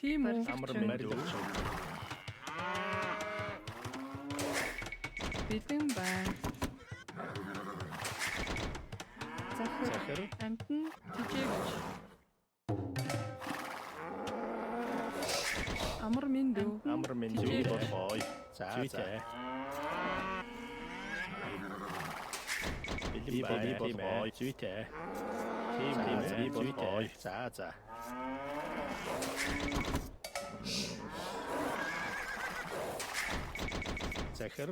Тийм үү? Амар мэрдүү. Бэлэн байна. Захир. Амтан тижээгч. Амар мэндүү. Амар мэрдүү болгоё. За. Бэлэн болгоё. Зүйтэй. Тийм болгоё. За. Захир.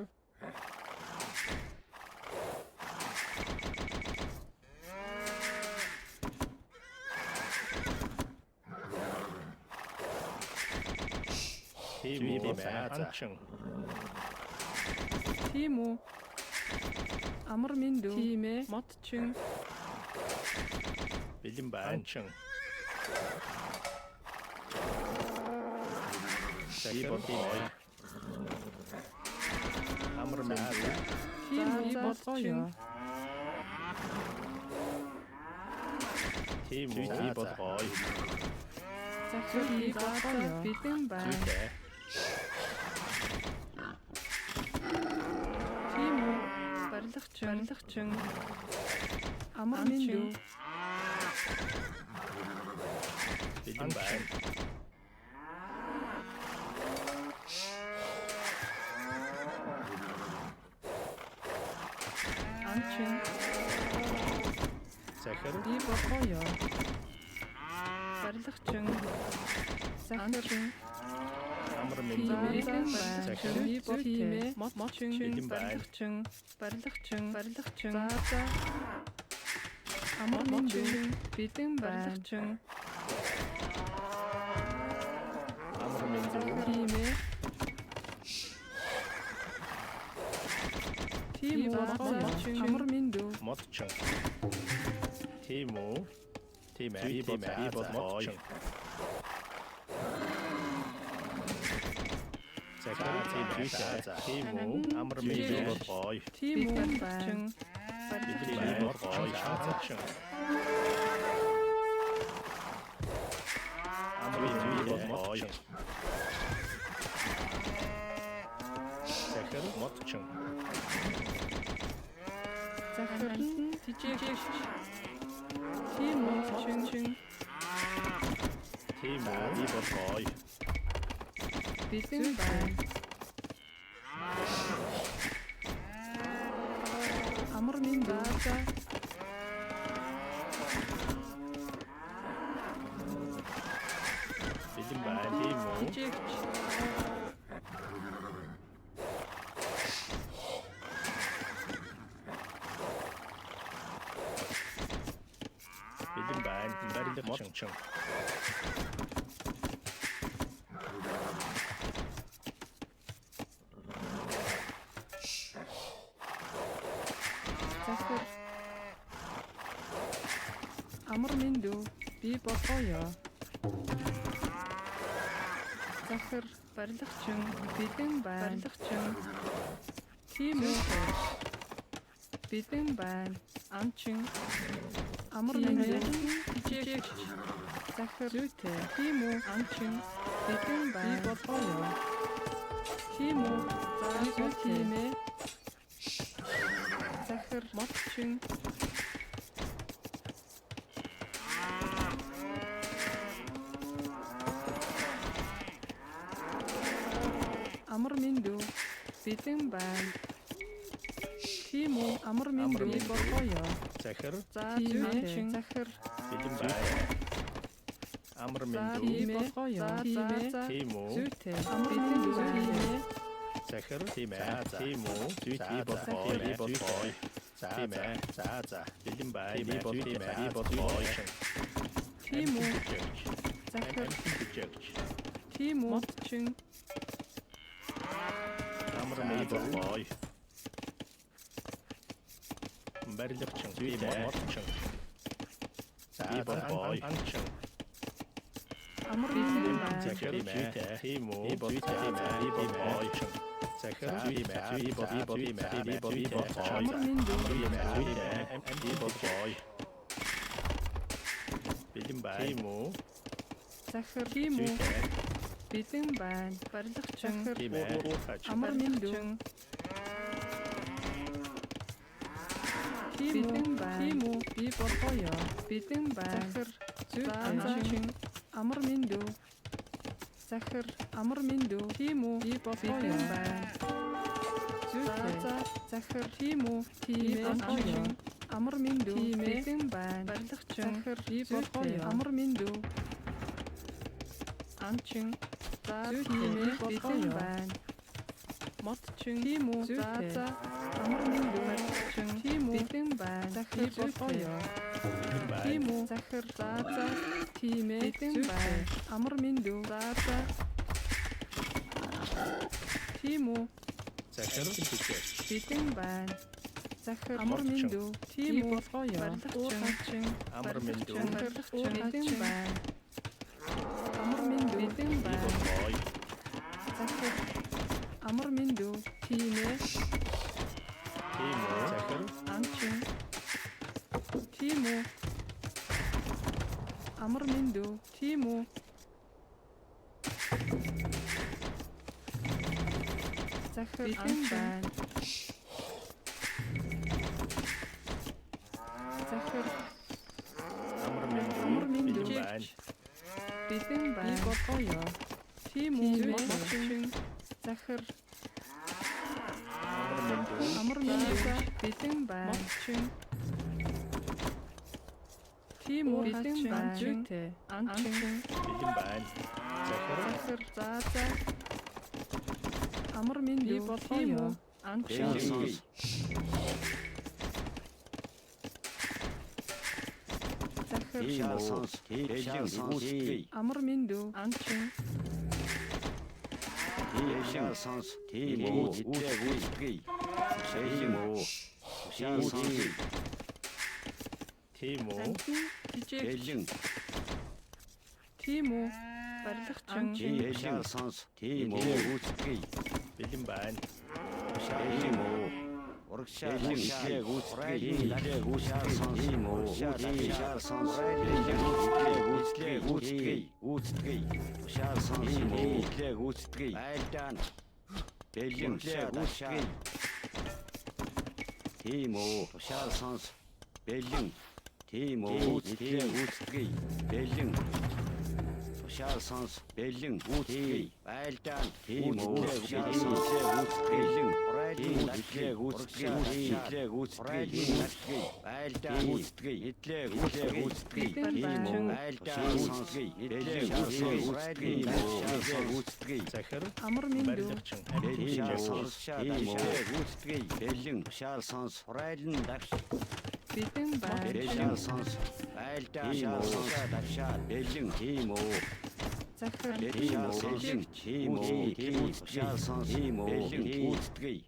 Тийм анчин. Тийм үү? Амар мэндүү. Тийм ээ. Мотчин. Бэлэн банчин. Захир болгоё. Амар мэрдүү. Тийм үү? Болгоё. Тийм болгоё. Захир болгоё. Бэлэн байна. Зүйтэй. Тийм үү? Барилгачин. Амар мэндүү. Бэлэн байн. Амчин. Захир. Би болгоё. Барилгачин. Захир. Амар Бэлэн мэрдүү. байна. Захир. Би болгоё. Мотчин. Бэлэн байна. Барилгачин. За. Амар мэндүү. Бэлэн барилгачин. Амар мэрдүү. Тийм ээ. Тийм үү? Амар мэндүү. Мотчин. Тийм үү? Тийм ээ. Мотчин. Захир. Тийм үү? Амар мэрдүү болгоё. Тийм үү? Барилгачин. Бэлэн болгоё. Мотчин. Амар мэрдүү болгоё. Захир. Мотчин. Захир тижээгч. Тийм үү? Мотчин. Тийм үү? Болгоё. Бэлэн байна. Амар мэндүү. Бэлэн байна. Тийм үү? Тижээгч. Бэлэн байна. Барилгачин. Захир. Амар мэндүү. Би болгоё. Захир барилгачин. Бэлэн байна. Барилгачин. Тийм үү? Бэлэн байна. Амчин. Амар мэндүү. Тижээгч. Захир зүйтэй. Тийм үү? Амчин. Бэлэн байна. Би болгоё. Тийм үү? За тийм ээ. Захир мотчин. Амар мэндүү. Бэлэн байна. Тийм үү? Амар мэндүү. Болгоё. Захир. За зүйтэй. Захир. Бэлэн байна. Амар мэрдүү. Тийм болгоё. Тийм үү? Зүйтэй. Амар мэндүү. Захир. Тийм ээ. Тийм үү? Зүйтэй болгоё. За. Бэлэн байна. Болгоё. Тийм үү? Захир. Тийм үү? Мотчин. Амар мэрдүү болгоё. Барилгачин. Зүйтэй. Мотчин. За. Анчин. Амар мэндүү байна. Захир. Тийм үү? Болгоё. Захир. Амар мэндүү. Болгоё. Бэлэн байна. Тийм үү? захир тийм үү бэлэн байна барилгачин Тийм ээ. Уурхаач. амар мэндүү тийм үү би болохоё бэлэн байна захир зүйтэй амар мэндүү захир амар мэндүү тийм үү би болохоё байна зүйтэй захир тийм үү болохоё амар мэндүү бэлэн байна барилгачин захир би болохоё амар мэндүү анчин зүйтэй бэлэн байна мотчин тийм үү за амар мэндүү барилгачин тийм үү бэлэн байна захир болохоё тийм үү захир тийм ээ бэлэн байна амар мэндүү тийм үү Захир төгөөч. бэлэн байна захир амар мэндүү тийм үү болохоё барилгачин Амар мэндүү. барилгачин бэлэн байна амар мэндүү бэлэн байна Ой. захир амар мэндүү тийм ээ Тийм үү. Захир. анчин тийм үү амар мэндүү тийм үү захир анчин захир Амар амар мэндүү. мэндүү Бэлэн байна. бэлэн байна болохоё тийм үү захир Амар мэндүү. амар мэндүү бэлэн байна тийм үү бэлэн байна зүйтэй анчин Бэлэн байна. Захир. захир амар мэндүү болохоё анчин Бэлэн. захир Бэлэн амар мэндүү анчин Тийм үү. анчин жижиг тийм үү барилгачин Бэлэн байна. Тушаал сонс бэлэн үүсгэе байлдаан тийм үү тушаал сонс бэлэн урайлын итлэг үүсгэе итлэг үүсгэе байлдаан үүсгэе итлэг үүсгэе тийм үү байлдаан үүсгэе итлэг үүсгэе үүсгэе Захир. амар мэндүү Барилгачин. тушаал сонс тийм үү үүсгэе бэлэн тушаал сонс урайлын дагш бэлэн байна тушаал сонс байлдаан сонс дагшаа бэлэн тийм үү захир тийм үү тушаал сонс бэлэн үүсгэе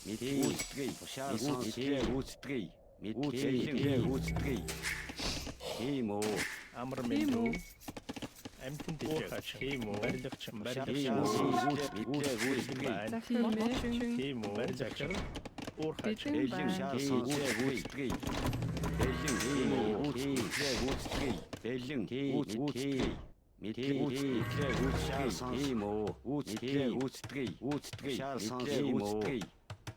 мэдээ тушаал сонс үүсгэе мэдээ үүсгэе тийм үү Амар мэндүү. Амтэн төгөөч. Тийм үү. Барилгачин. тийм Барилгачин. үү Бэлэн байна. захир Тийм үү. Захир. Уурхаач. бэлэн байна тушаал сонс үүсгэе бэлэн тийм үү үүсгэе бэлэн үүсгэе мэдээ үүсгэе тийм үү үүсгэе тушаал сонс үүсгэе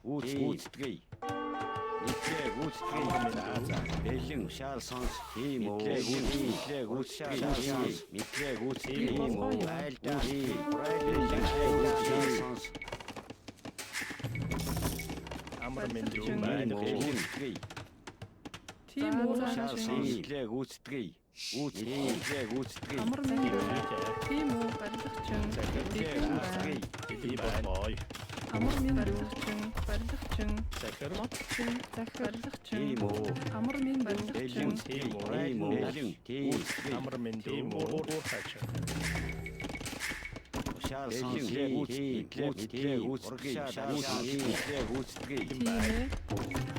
үүсгэе мэдээ үүсгэе бэлэн тушаал сонс тийм үү мэдээ үүсгэе мэдээ үүсгэе тийм үү байлдаа тушаал сонс Амар мэндүү. тийм Барилгачин. үү үүсгэе тийм үү тушаал сонс мэдээ үүсгэе үүсгэе амар мэндүү тийм үү барилгачин бэлэн байна Бэлэн байна. Ой. амар мэндүү барилгачин Захир. мотчин захир барилгачин тийм үү амар мэндүү бэлэн Тийм үү. бэлэн тийм Амар мэндүү. Уурхаач. тушаал сонс итлэг үүсгэе тийм ээ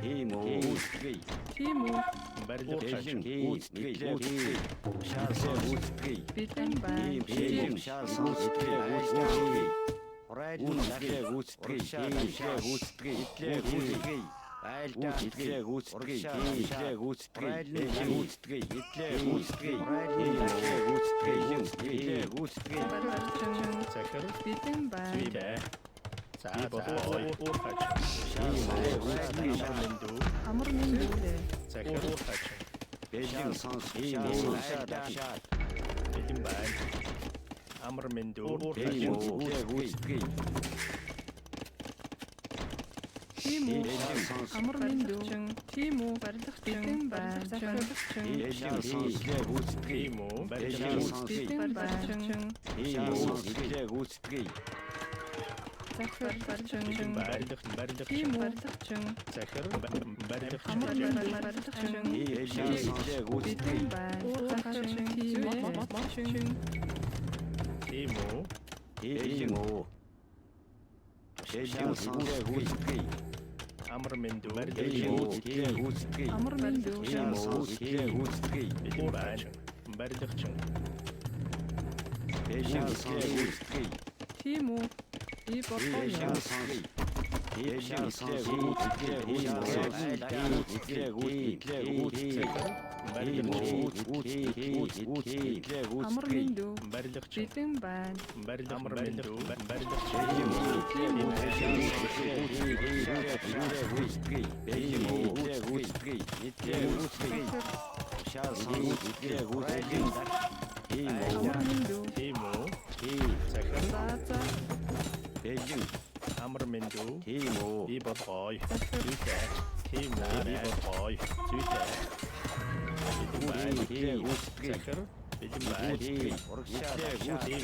тийм үү үүсгэе тийм үү Барилгачин. бэлэн үүсгэе тушаал сонс үүсгэе бэлэн байна тийм тушаал сонс үүсгэе урайлын итлэг үүсгэе итлэг үүсгэе Итлээ гүйцэтгэе. Итлээ гүйцэтгэе. Итлээ гүйцэтгэе. Итлээ гүйцэтгэе. Итлээ гүйцэтгэе. Итлээ гүйцэтгэе. захир Битэн байна. зүйдэ. За уурхач. Амар мэндүү. захир уурхач. Бэлэн сонс. Шаал. Бэлэн байна. Амар мэндүү уурхач. Итлээ гүйцэтгэе. Тийм үү? Бэлэн сонс. Амар мэндүү. Тийм үү? Битэн байна. Бэлэн сонс. Итлээ гүйцэтгэе. Тийм үү? Бэлэн сонс. Битэн байна. Итлээ гүйцэтгэе. Захир бэлэн барилга тийм үү? захир барилга Амар мэндүү. Бэлэн сонс. Битэн байна. Захир тийм үү? тийм үү? Бэлэн оо. Бэлэн сонс. Гүйцэтгэе. Амар мэндүү Итлээ гүйцэтгэе. Амар мэндүү. Бэлэн сонс. Итлээ гүйцэтгэе. бэлэн байна. барилгачин. Бэлэн сонс. Гүйцэтгэе. Тийм үү? Би бодлоо. Бэлэн сонс. Бэлэн сонс. Гүйцэтгэе. Итлээ гүйцэтгэе. Амар мэндүү. барилгачин. Битэн байна. Амар мэндүү барилгачин. Амар мэндүү. тийм үү? захир За. амар мэндүү Тийм үү. би болгоё. Захир зүйтэй. тийм үү? би болгоё. зүйтэй. бэлэн байна. захир бэлэн байна. тийм үү?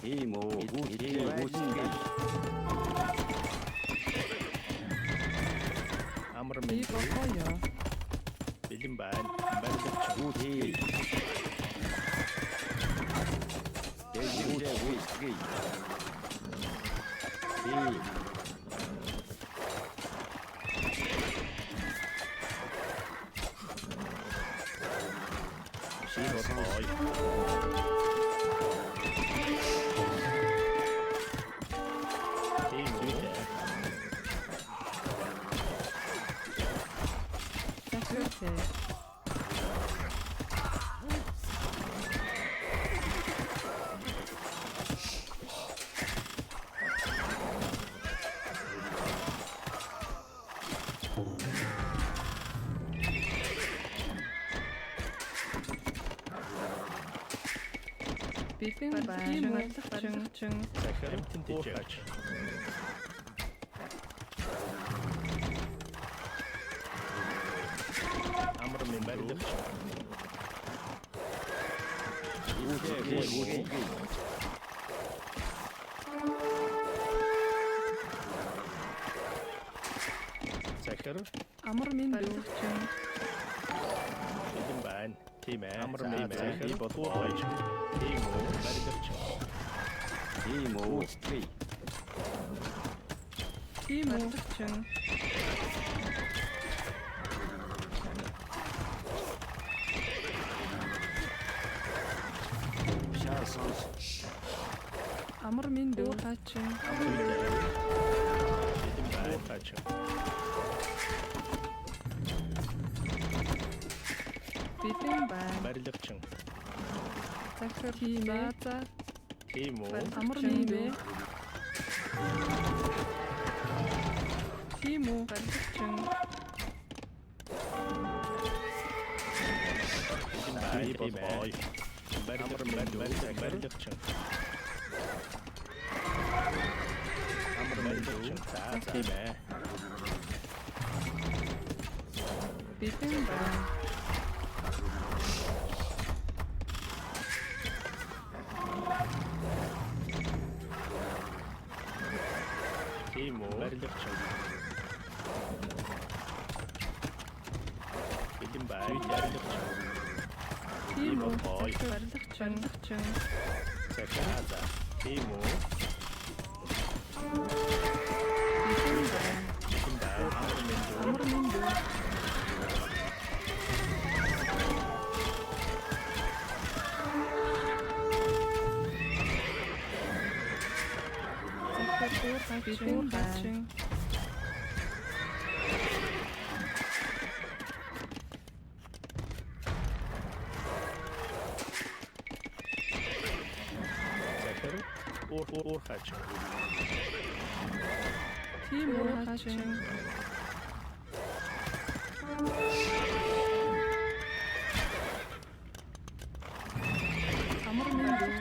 тийм үү? Тийм үү. амар Би мэндүү бодлоо. бэлэн байна. барилгачин. би болгоё. тийм үү? Захир Битэн байна. захир уурхач. амар мэндүү захир Амар мэндүү. бэлэн байна. тийм ээ. амар мэндүү захир би болгоё. тийм үү? барилгачин. Тийм үү? Амар мэндүү. Хачин. уурхачин. Битэн байна. барилгачин. Захир тийм ээ. За. тийм үү? Амар мэндүү. Тийм үү? би болгоё. барилгачин. амар мэндүү тийм ээ. Битэн байна. тийм үү? барилгачин. Бэлгэн байна. Тийм үү. Ой. Барилгачин. Захиада. Тийм үү? Бэлгэн байна. Амар мэндүү. Бэлгэн. Захир. Уурхачин. Тийм үү. Хачин. Амар мэндүү.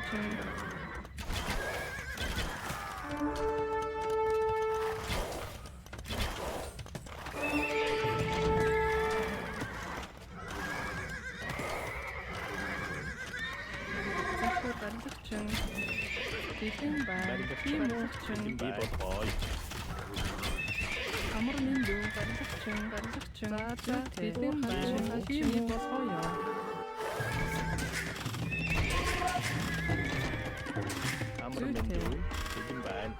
Захир барилгачин. Бэлгэн байна. Тийм үү. Бэлгэн бай. Амар мэндүү. Барилгачин. За бэлгэн байна. Тийм үү. Болгоё. Амар мэндүү. Бэлгэн байна.